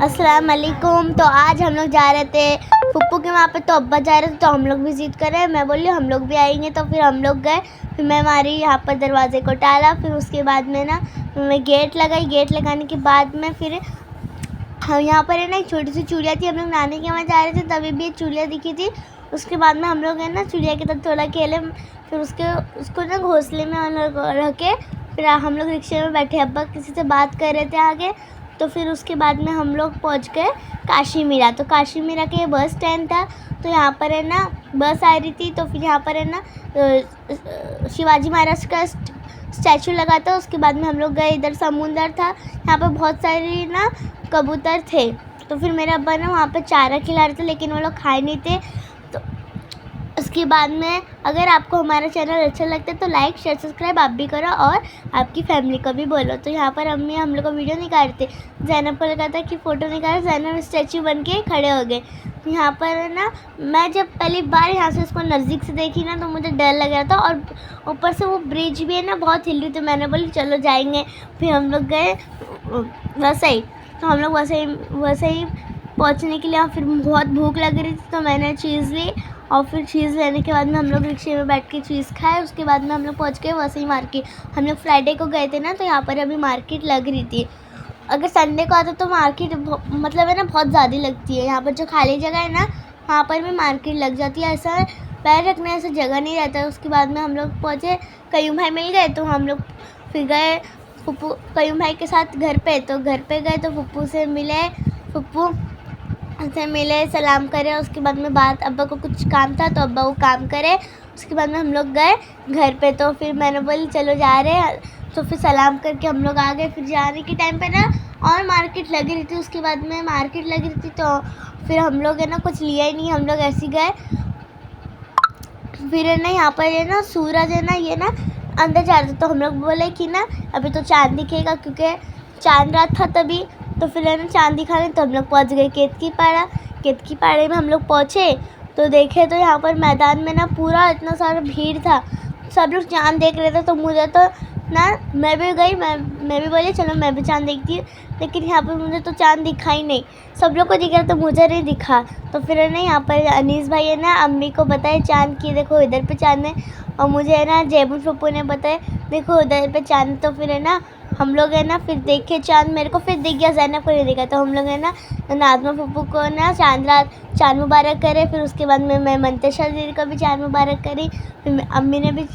अस्सलाम वालेकुम। तो आज हम लोग जा रहे थे फुप्पू के वहाँ पे, तो अब्बा जा रहे थे तो हम लोग भी ज़िद कर रहे हैं। मैं बोली हम लोग भी आएंगे, तो फिर हम लोग गए। फिर मैं हमारी यहाँ पर दरवाजे को टाला, फिर उसके बाद में ना मैं गेट लगाई। गेट लगाने के बाद में फिर हम यहाँ पर है ना एक छोटी सी चूड़िया थी। हम लोग नानी के वहाँ जा रहे थे तभी भी एक चूड़िया दिखी थी। उसके बाद में हम लोग है ना चूड़िया के साथ थोड़ा खेले, फिर उसको ना घोंसले में हम लोग रख के फिर हम लोग रिक्शे में बैठे। अब्बा किसी से बात कर रहे थे आगे। तो फिर उसके बाद में हम लोग पहुंच गए काशी मीरा। तो काशी मीरा के बस स्टैंड था, तो यहाँ पर है ना बस आ रही थी। तो फिर यहाँ पर है ना शिवाजी महाराज का स्टैचू लगा था। उसके बाद में हम लोग गए, इधर समुंदर था, यहाँ पर बहुत सारे ना कबूतर थे। तो फिर मेरे अब्बा ने वहाँ पर चारा खिला रहे थे, लेकिन वो लोग खाए नहीं थे। तो उसके बाद में अगर आपको हमारा चैनल अच्छा लगता है तो लाइक शेयर सब्सक्राइब आप भी करो और आपकी फैमिली को भी बोलो। तो यहाँ पर अम्मी हम लोग को वीडियो निकालते, जैनब को लगा था कि फ़ोटो निकाल, जैनब स्टैचू बन के खड़े हो गए। यहाँ पर ना मैं जब पहली बार यहाँ से उसको नज़दीक से देखी ना तो मुझे डर लग रहा था, और ऊपर से वो ब्रिज भी है ना बहुत हिल रही थी। मैंने बोली चलो जाएंगे। फिर हम लोग गए वसई। तो हम लोग वसई पहुँचने के लिए फिर बहुत भूख लग रही थी, तो मैंने चीज़ ली, और फिर चीज़ लेने के बाद में हम लोग रिक्शे में बैठ के चीज़ खाए। उसके बाद में हम लोग पहुँच गए वसई मार्केट। हम लोग फ्राइडे को गए थे ना, तो यहाँ पर अभी मार्केट लग रही थी। अगर संडे को आता तो मार्केट मतलब है ना बहुत ज़्यादा लगती है। यहाँ पर जो खाली जगह है ना वहाँ पर भी मार्केट लग जाती है, ऐसा पैर रखने ऐसा जगह नहीं रहता है। उसके बाद में हम लोग पहुँचे, कयूम भाई मिल गए, तो हम लोग फिर गए फुप्पू कयूम भाई के साथ घर पे। तो घर पे गए तो फुप्पू से मिले, सलाम करे। उसके बाद में बात, अब्बा को कुछ काम था तो अब्बा वो काम करे। उसके बाद में हम लोग गए घर पे। तो फिर मैंने बोली चलो जा रहे हैं, तो फिर सलाम करके हम लोग आ गए। फिर जाने के टाइम पे ना और मार्केट लगी रही थी। उसके बाद में मार्केट लगी रही थी तो फिर हम लोग है ना कुछ लिया ही नहीं, हम लोग ऐसे गए। फिर है ना यहाँ पर है ना सूरज है ना ये ना अंदर जा रहा था, तो हम लोग बोले कि ना अभी तो चाँद दिखेगा, क्योंकि चाँद रात था तभी। तो फिर है ना चाँद दिखाने, तो हम लोग पहुँच गए केतकी पाड़े में हम लोग पहुँचे। तो देखे तो यहाँ पर मैदान में ना पूरा इतना सारा भीड़ था, सब लोग चाँद देख रहे थे। तो मुझे तो ना मैं भी गई, मैं भी बोली चलो मैं भी चाँद देखती हूँ, लेकिन यहाँ पर मुझे तो चाँद दिखा ही नहीं। सब लोग को दिख रहा तो मुझे नहीं दिखा। तो फिर है ना यहाँ पर अनीस भाई है ना अम्मी को बताए चाँद की, देखो इधर पे चाँद है, और मुझे है ना जैबुल फुप्पू ने बताया देखो उधर पे चाँद। तो फिर है ना हम लोग है ना फिर देखे चाँद, मेरे को फिर दिख गया, जैनब को नहीं दिखा। तो हम लोग है ना नाज़मा फुप्पू को ना चाँद मुबारक करे। फिर उसके बाद में मैं मंतशा दीदी को भी चाँद मुबारक करी। फिर अम्मी ने भी